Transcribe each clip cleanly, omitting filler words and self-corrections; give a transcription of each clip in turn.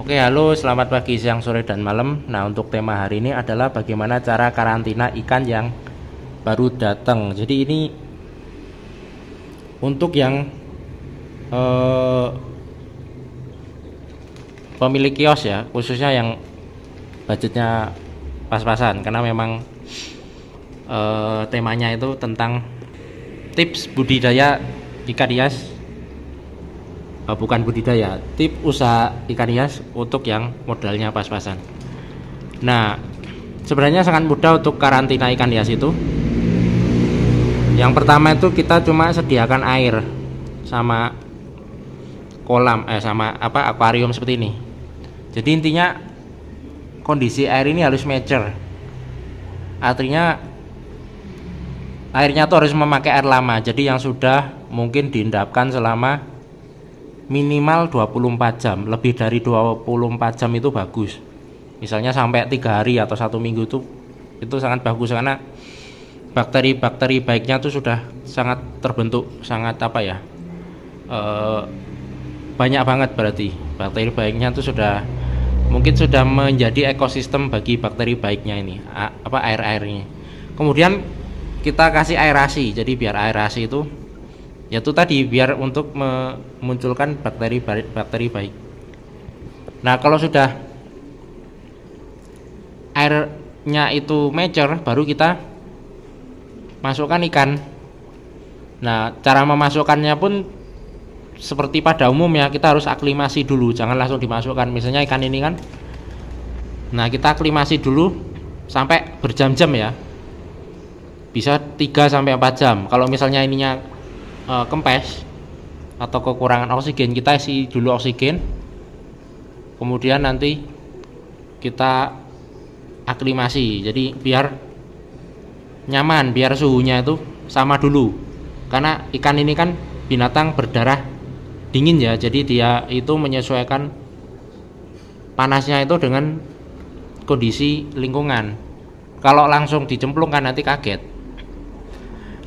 Oke, halo, selamat pagi, siang, sore, dan malam. Nah, untuk tema hari ini adalah bagaimana cara karantina ikan yang baru datang. Jadi ini untuk yang pemilik kios ya, khususnya yang budgetnya pas-pasan, karena memang temanya itu tentang tips budidaya ikan hias. Bukan budidaya, tips usaha ikan hias untuk yang modalnya pas-pasan. Nah, sebenarnya sangat mudah untuk karantina ikan hias itu. Yang pertama itu kita cuma sediakan air sama kolam sama akuarium seperti ini. Jadi intinya kondisi air ini harus mature. Artinya airnya tuh harus memakai air lama. Jadi yang sudah mungkin diendapkan selama minimal 24 jam. Lebih dari 24 jam itu bagus. Misalnya sampai 3 hari atau 1 minggu itu sangat bagus, karena bakteri-bakteri baiknya itu sudah sangat terbentuk, sangat banyak banget. Berarti bakteri baiknya itu sudah mungkin sudah menjadi ekosistem bagi bakteri baiknya ini, air-airnya. Kemudian kita kasih aerasi. Jadi biar aerasi itu yaitu tadi biar untuk memunculkan bakteri baik. Nah, kalau sudah airnya itu mature, baru kita masukkan ikan. Nah, cara memasukkannya pun seperti pada umumnya, kita harus aklimasi dulu, jangan langsung dimasukkan. Misalnya ikan ini kan, nah kita aklimasi dulu sampai berjam-jam ya, bisa 3-4 jam. Kalau misalnya ininya kempes atau kekurangan oksigen, kita isi dulu oksigen, kemudian nanti kita aklimasi. Jadi biar nyaman, biar suhunya itu sama dulu, karena ikan ini kan binatang berdarah dingin ya, jadi dia itu menyesuaikan panasnya itu dengan kondisi lingkungan. Kalau langsung dicemplungkan nanti kaget.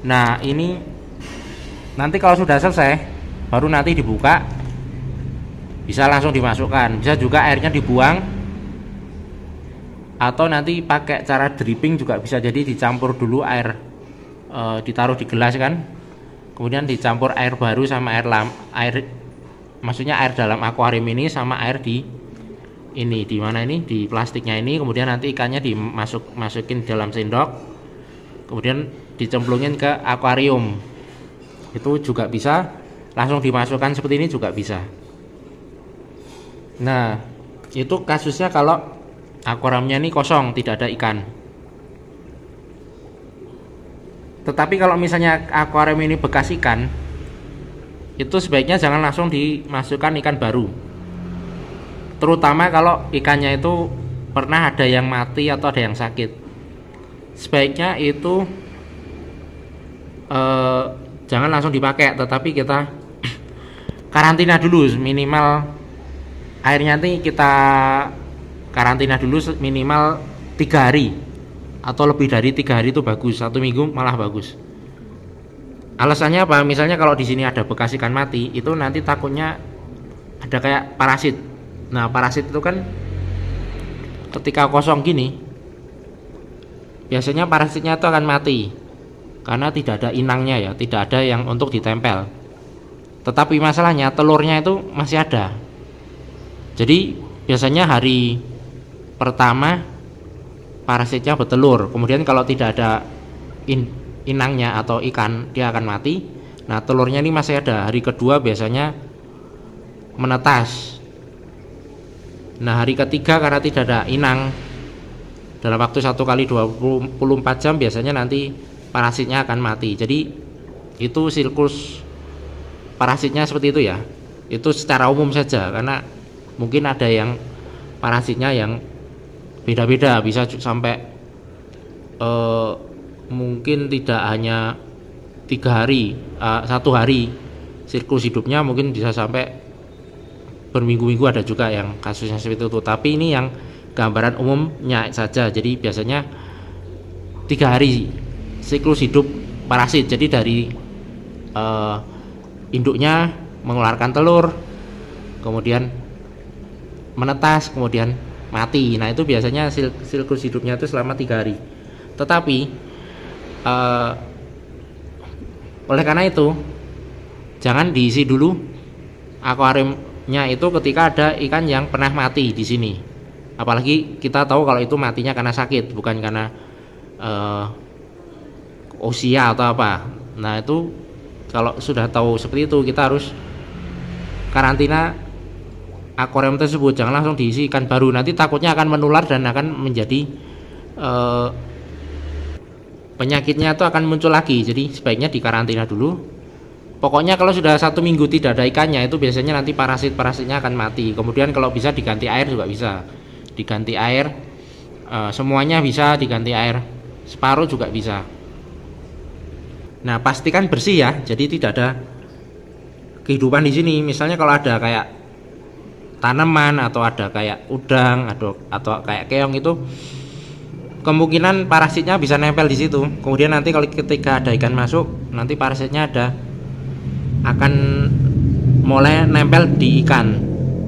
Nah, ini nanti kalau sudah selesai baru nanti dibuka, bisa langsung dimasukkan, bisa juga airnya dibuang, atau nanti pakai cara dripping juga bisa. Jadi dicampur dulu air, ditaruh di gelas kan, kemudian dicampur air baru sama maksudnya air dalam akuarium ini sama air di mana ini, di plastiknya ini. Kemudian nanti ikannya masukin dalam sendok, kemudian dicemplungin ke akuarium. Itu juga bisa, langsung dimasukkan seperti ini juga bisa. Nah, itu kasusnya kalau akuariumnya ini kosong, tidak ada ikan. Tetapi kalau misalnya akuarium ini bekas ikan, itu sebaiknya jangan langsung dimasukkan ikan baru. Terutama kalau ikannya itu pernah ada yang mati atau ada yang sakit. Sebaiknya itu jangan langsung dipakai, tetapi kita karantina dulu. Minimal airnya nanti kita karantina dulu minimal 3 hari, atau lebih dari 3 hari itu bagus. 1 minggu malah bagus. Alasannya apa? Misalnya kalau di sini ada bekas ikan mati, itu nanti takutnya ada kayak parasit. Nah, parasit itu kan ketika kosong gini, biasanya parasitnya itu akan mati karena tidak ada inangnya ya, tidak ada yang untuk ditempel. Tetapi masalahnya telurnya itu masih ada. Jadi biasanya hari pertama parasitnya bertelur, kemudian kalau tidak ada inangnya atau ikan, dia akan mati. Nah, telurnya ini masih ada. Hari kedua biasanya menetas. Nah, hari ketiga karena tidak ada inang, dalam waktu 1 kali 24 jam biasanya nanti parasitnya akan mati. Jadi itu siklus parasitnya seperti itu ya. Itu secara umum saja, karena mungkin ada yang parasitnya yang beda-beda, bisa sampai mungkin tidak hanya 3 hari, 1 hari siklus hidupnya, mungkin bisa sampai berminggu-minggu, ada juga yang kasusnya seperti itu. Tapi ini yang gambaran umumnya saja. Jadi biasanya 3 hari siklus hidup parasit. Jadi dari induknya mengeluarkan telur, kemudian menetas kemudian mati. Nah itu biasanya siklus hidupnya itu selama 3 hari. Tetapi oleh karena itu jangan diisi dulu akuariumnya itu ketika ada ikan yang pernah mati di sini. Apalagi kita tahu kalau itu matinya karena sakit, bukan karena usia atau apa. Nah itu kalau sudah tahu seperti itu, kita harus karantina akuarium tersebut, jangan langsung diisi ikan baru, nanti takutnya akan menular dan akan menjadi penyakitnya itu akan muncul lagi. Jadi sebaiknya dikarantina dulu. Pokoknya kalau sudah 1 minggu tidak ada ikannya, itu biasanya nanti parasit-parasitnya akan mati. Kemudian kalau bisa diganti air juga bisa, diganti air, semuanya bisa diganti air, separuh juga bisa. Nah pastikan bersih ya, jadi tidak ada kehidupan di sini. Misalnya kalau ada kayak tanaman atau ada kayak udang atau kayak keong, itu kemungkinan parasitnya bisa nempel di situ. Kemudian nanti kalau ketika ada ikan masuk, nanti parasitnya akan mulai nempel di ikan.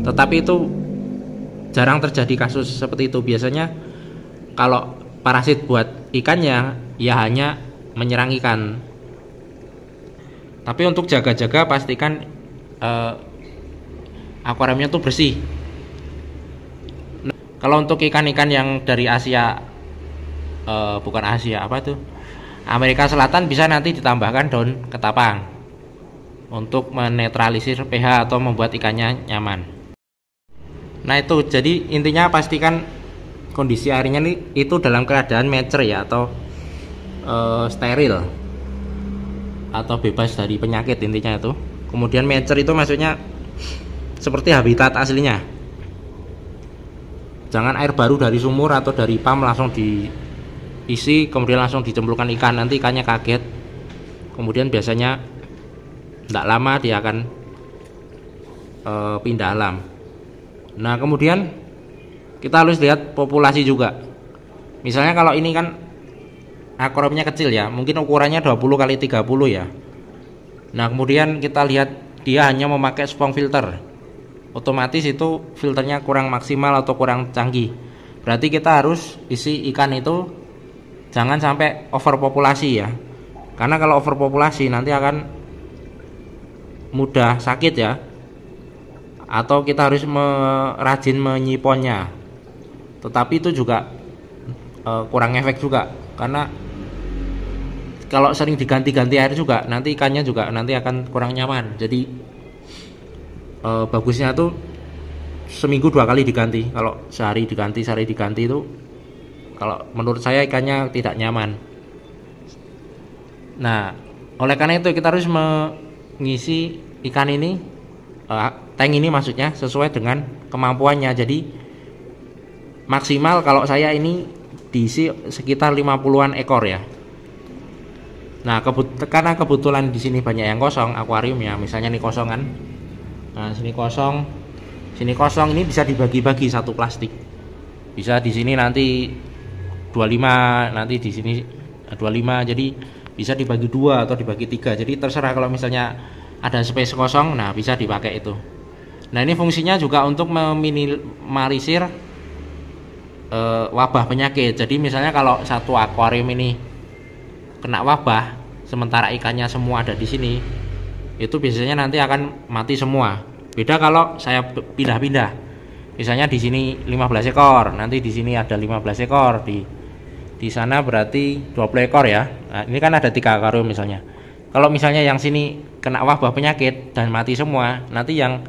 Tetapi itu jarang terjadi kasus seperti itu. Biasanya kalau parasit buat ikannya ya hanya menyerang ikan. Tapi untuk jaga-jaga pastikan akuariumnya tuh bersih. Nah, kalau untuk ikan-ikan yang dari Asia, bukan Asia, apa itu, Amerika Selatan, bisa nanti ditambahkan daun ketapang untuk menetralisir pH atau membuat ikannya nyaman. Nah itu, jadi intinya pastikan kondisi airnya itu dalam keadaan mature ya, atau steril atau bebas dari penyakit, intinya itu. Kemudian mature itu maksudnya seperti habitat aslinya. Jangan air baru dari sumur atau dari pump langsung diisi kemudian langsung dicemplungkan ikan, nanti ikannya kaget. Kemudian biasanya tidak lama dia akan pindah alam. Nah kemudian kita harus lihat populasi juga. Misalnya kalau ini kan akuariumnya kecil ya, mungkin ukurannya 20 kali 30 ya. Nah kemudian kita lihat dia hanya memakai spong filter, otomatis itu filternya kurang maksimal atau kurang canggih. Berarti kita harus isi ikan itu jangan sampai overpopulasi ya, karena kalau overpopulasi nanti akan mudah sakit ya. Atau kita harus rajin menyiponnya, tetapi itu juga kurang efek juga, karena kalau sering diganti-ganti air juga nanti ikannya juga nanti akan kurang nyaman. Jadi bagusnya tuh seminggu 2 kali diganti. Kalau sehari diganti itu, kalau menurut saya ikannya tidak nyaman. Nah oleh karena itu kita harus mengisi ikan ini, tank ini maksudnya, sesuai dengan kemampuannya. Jadi maksimal kalau saya ini diisi sekitar 50-an ekor ya. Nah karena kebetulan di sini banyak yang kosong akuariumnya, misalnya ini kosong kan. Nah sini kosong, ini bisa dibagi-bagi satu plastik. Bisa di sini nanti 25, nanti di sini 25, jadi bisa dibagi 2 atau dibagi 3. Jadi terserah, kalau misalnya ada space kosong, nah bisa dipakai itu. Nah ini fungsinya juga untuk meminimalisir wabah penyakit. Jadi misalnya kalau satu akuarium ini kena wabah, sementara ikannya semua ada di sini, itu biasanya nanti akan mati semua. Beda kalau saya pindah-pindah, misalnya di sini 15 ekor, nanti di sini ada 15 ekor, di sana berarti 20 ekor ya. Nah, ini kan ada 3 akuarium misalnya. Kalau misalnya yang sini kena wabah penyakit dan mati semua, nanti yang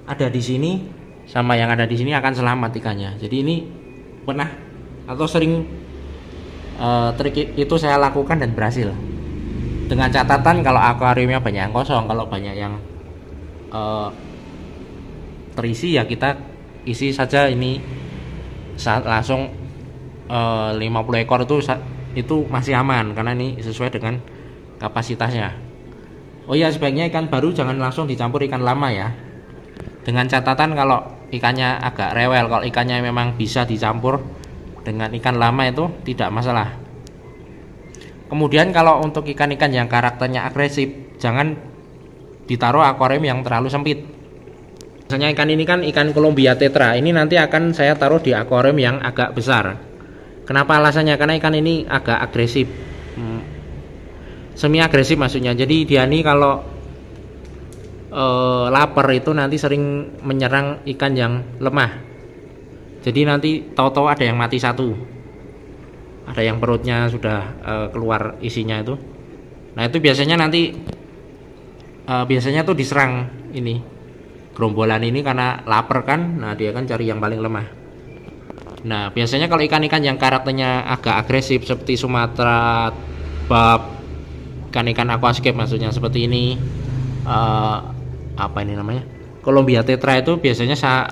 ada di sini sama yang ada di sini akan selamat ikannya. Jadi ini pernah atau sering trik itu saya lakukan dan berhasil. Dengan catatan kalau akuariumnya banyak yang kosong, kalau banyak yang terisi ya kita isi saja ini langsung 50 ekor itu masih aman, karena ini sesuai dengan kapasitasnya. Oh iya, sebaiknya ikan baru jangan langsung dicampur ikan lama ya. Dengan catatan kalau ikannya agak rewel, kalau ikannya memang bisa dicampur dengan ikan lama itu tidak masalah. Kemudian kalau untuk ikan-ikan yang karakternya agresif, jangan ditaruh akuarium yang terlalu sempit. Misalnya ikan ini kan ikan Columbia tetra, ini nanti akan saya taruh di akuarium yang agak besar. Kenapa alasannya? Karena ikan ini agak agresif, semi agresif maksudnya. Jadi dia ini kalau lapar itu nanti sering menyerang ikan yang lemah. Jadi nanti tahu-tahu ada yang mati satu, ada yang perutnya sudah keluar isinya itu. Nah itu biasanya nanti biasanya tuh diserang ini gerombolan ini karena lapar kan. Nah dia kan cari yang paling lemah. Nah biasanya kalau ikan-ikan yang karakternya agak agresif seperti Sumatera, bab, ikan-ikan aquascape maksudnya seperti ini, apa ini namanya, Columbia tetra, itu biasanya saya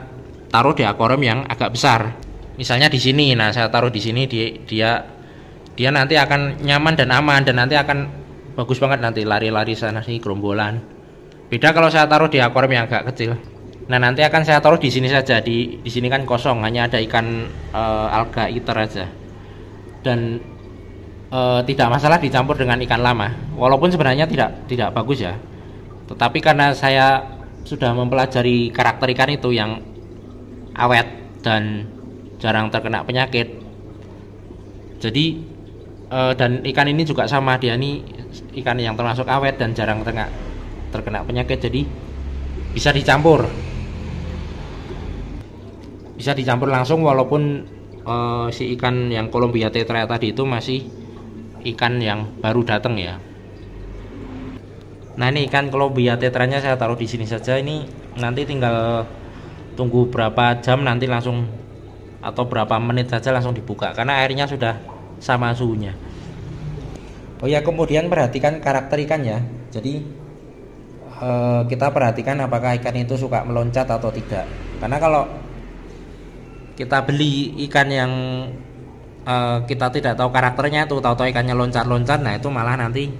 taruh di akuarium yang agak besar. Misalnya di sini, nah saya taruh di sini, dia nanti akan nyaman dan aman dan nanti akan bagus banget nanti lari-lari sana sini gerombolan. Beda kalau saya taruh di akuarium yang agak kecil. Nah nanti akan saya taruh di sini saja, di sini kan kosong, hanya ada ikan alga iter aja, dan tidak masalah dicampur dengan ikan lama, walaupun sebenarnya tidak bagus ya. Tetapi karena saya sudah mempelajari karakter ikan itu yang awet dan jarang terkena penyakit, jadi dan ikan ini juga sama, dia ini ikan yang termasuk awet dan jarang terkena penyakit, jadi bisa dicampur langsung, walaupun si ikan yang Columbia tetra tadi itu masih ikan yang baru datang ya. Nah ini ikan Columbia tetranya saya taruh di sini saja. Ini nanti tinggal tunggu berapa jam nanti langsung, atau berapa menit saja langsung dibuka karena airnya sudah sama suhunya. Oh ya, kemudian perhatikan karakter ikannya. Jadi kita perhatikan apakah ikan itu suka meloncat atau tidak. Karena kalau kita beli ikan yang kita tidak tahu karakternya, itu tahu-tahu ikannya loncat-loncat, nah itu malah nanti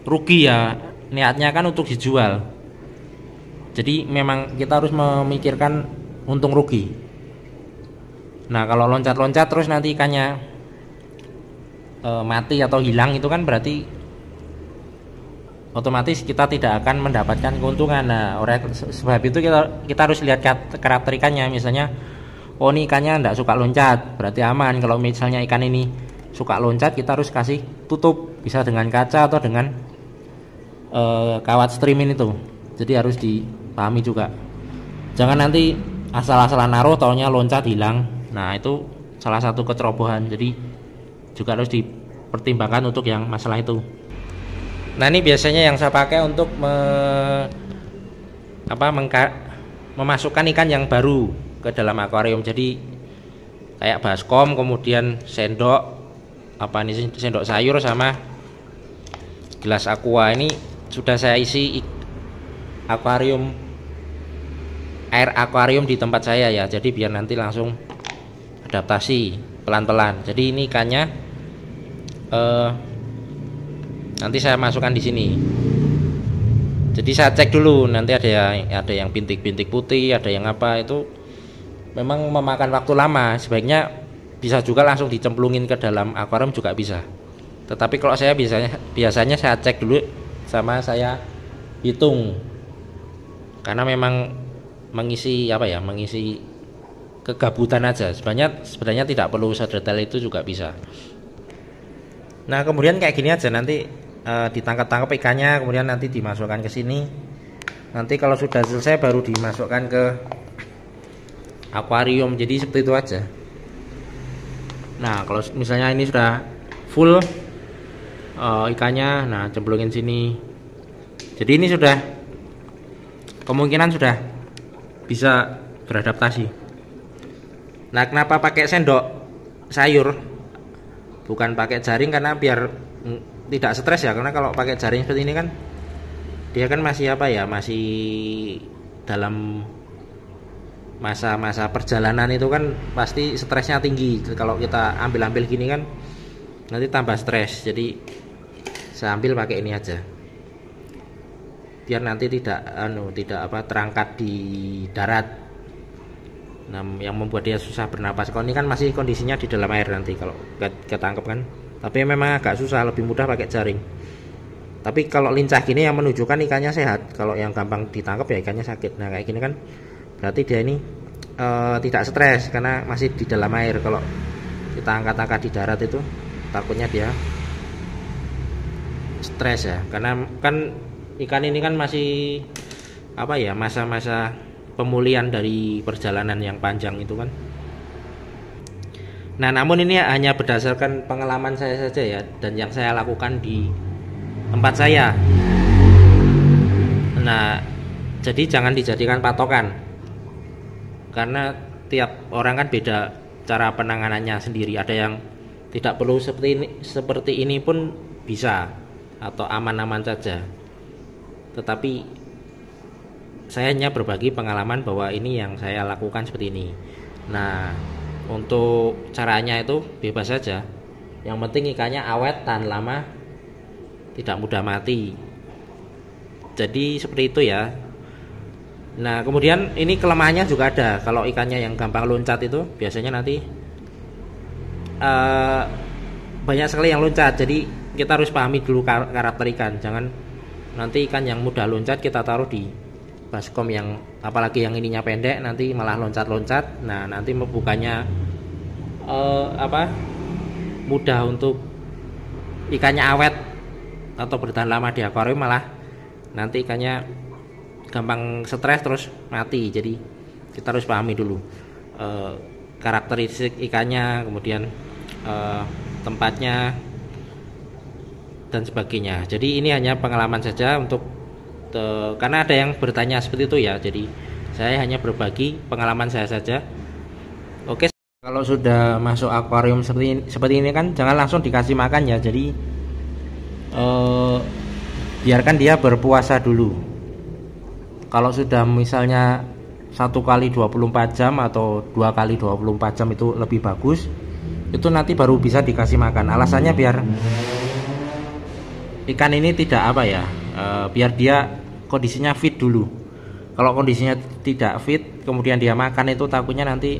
rugi ya. Niatnya kan untuk dijual, jadi memang kita harus memikirkan untung rugi. Nah kalau loncat-loncat terus nanti ikannya mati atau hilang, itu kan berarti otomatis kita tidak akan mendapatkan keuntungan. Nah oleh sebab itu kita harus lihat karakter ikannya. Misalnya oh ini ikannya tidak suka loncat, berarti aman. Kalau misalnya ikan ini suka loncat, kita harus kasih tutup, bisa dengan kaca atau dengan kawat streamin itu. Jadi harus dipahami juga, jangan nanti asal-asalan naruh taunya loncat hilang. Nah itu salah satu kecerobohan, jadi juga harus dipertimbangkan untuk yang masalah itu. Nah ini biasanya yang saya pakai untuk memasukkan ikan yang baru ke dalam akuarium. Jadi kayak baskom, kemudian sendok sendok sayur sama gelas aqua. Ini sudah saya isi air akuarium di tempat saya ya, jadi biar nanti langsung adaptasi pelan-pelan. Jadi ini ikannya nanti saya masukkan di sini. Jadi saya cek dulu, nanti ada yang bintik-bintik putih, ada yang apa, itu memang memakan waktu lama. Sebaiknya bisa juga langsung dicemplungin ke dalam akuarium juga bisa. Tetapi kalau saya biasanya saya cek dulu sama saya hitung, karena memang mengisi kegabutan aja. Sebenarnya tidak perlu sedetail itu juga bisa. Nah kemudian kayak gini aja, nanti ditangkap ikannya, kemudian nanti dimasukkan ke sini. Nanti kalau sudah selesai baru dimasukkan ke akuarium. Jadi seperti itu aja. Nah kalau misalnya ini sudah full ikannya, nah cemplungin sini. Jadi ini sudah kemungkinan sudah bisa beradaptasi. Nah kenapa pakai sendok sayur bukan pakai jaring? Karena biar tidak stres ya. Karena kalau pakai jaring seperti ini kan dia kan masih masih dalam masa-masa perjalanan, itu kan pasti stresnya tinggi. Kalau kita ambil gini kan nanti tambah stres. Jadi saya ambil pakai ini aja, biar nanti tidak terangkat di darat. Nah yang membuat dia susah bernapas. Kalau ini kan masih kondisinya di dalam air nanti kalau ketangkep kan. Tapi memang agak susah, lebih mudah pakai jaring. Tapi kalau lincah gini yang menunjukkan ikannya sehat. Kalau yang gampang ditangkap ya ikannya sakit. Nah kayak gini kan berarti dia ini tidak stres karena masih di dalam air. Kalau kita angkat-angkat di darat itu takutnya dia stres ya, karena kan ikan ini kan masih apa ya, masa-masa pemulihan dari perjalanan yang panjang itu kan. Nah namun ini hanya berdasarkan pengalaman saya saja ya, dan yang saya lakukan di tempat saya. Nah jadi jangan dijadikan patokan, karena tiap orang kan beda cara penanganannya sendiri. Ada yang tidak perlu seperti ini pun bisa, atau aman-aman saja. Tetapi saya hanya berbagi pengalaman bahwa ini yang saya lakukan seperti ini. Nah untuk caranya itu bebas saja, yang penting ikannya awet, tahan lama, tidak mudah mati. Jadi seperti itu ya. Nah kemudian ini kelemahannya juga ada. Kalau ikannya yang gampang loncat itu biasanya nanti banyak sekali yang loncat. Jadi kita harus pahami dulu karakter ikan. Jangan nanti ikan yang mudah loncat kita taruh di baskom yang, apalagi yang ininya pendek, nanti malah loncat-loncat. Nah nanti bukannya mudah untuk ikannya awet atau bertahan lama di akuarium, malah nanti ikannya gampang stres terus mati. Jadi kita harus pahami dulu karakteristik ikannya, kemudian tempatnya dan sebagainya. Jadi ini hanya pengalaman saja untuk karena ada yang bertanya seperti itu ya. Jadi saya hanya berbagi pengalaman saya saja. Oke, kalau sudah masuk akuarium seperti ini kan jangan langsung dikasih makan ya. Jadi biarkan dia berpuasa dulu. Kalau sudah misalnya 1 kali 24 jam atau 2 kali 24 jam itu lebih bagus. Itu nanti baru bisa dikasih makan. Alasannya biar ikan ini tidak biar dia kondisinya fit dulu. Kalau kondisinya tidak fit kemudian dia makan, itu takutnya nanti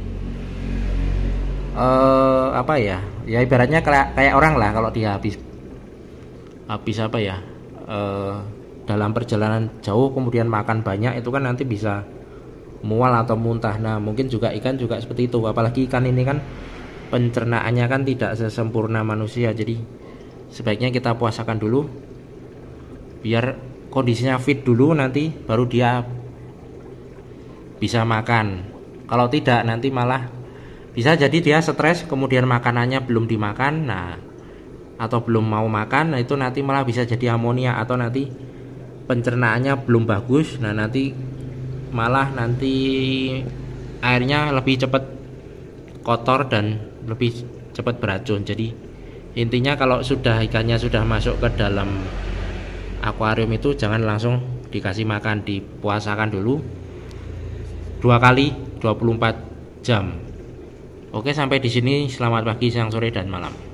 ya ibaratnya kayak orang lah, kalau dia habis dalam perjalanan jauh kemudian makan banyak, itu kan nanti bisa mual atau muntah. Nah mungkin juga ikan juga seperti itu, apalagi ikan ini kan pencernaannya kan tidak sesempurna manusia. Jadi sebaiknya kita puasakan dulu biar kondisinya fit dulu, nanti baru dia bisa makan. Kalau tidak nanti malah bisa jadi dia stres kemudian makanannya belum dimakan, nah atau belum mau makan. Nah itu nanti malah bisa jadi amonia, atau nanti pencernaannya belum bagus. Nah nanti malah airnya lebih cepat kotor dan lebih cepat beracun. Jadi intinya kalau ikannya sudah masuk ke dalam akuarium itu jangan langsung dikasih makan, dipuasakan dulu 2 kali 24 jam. Oke, sampai di sini. Selamat pagi, siang, sore, dan malam.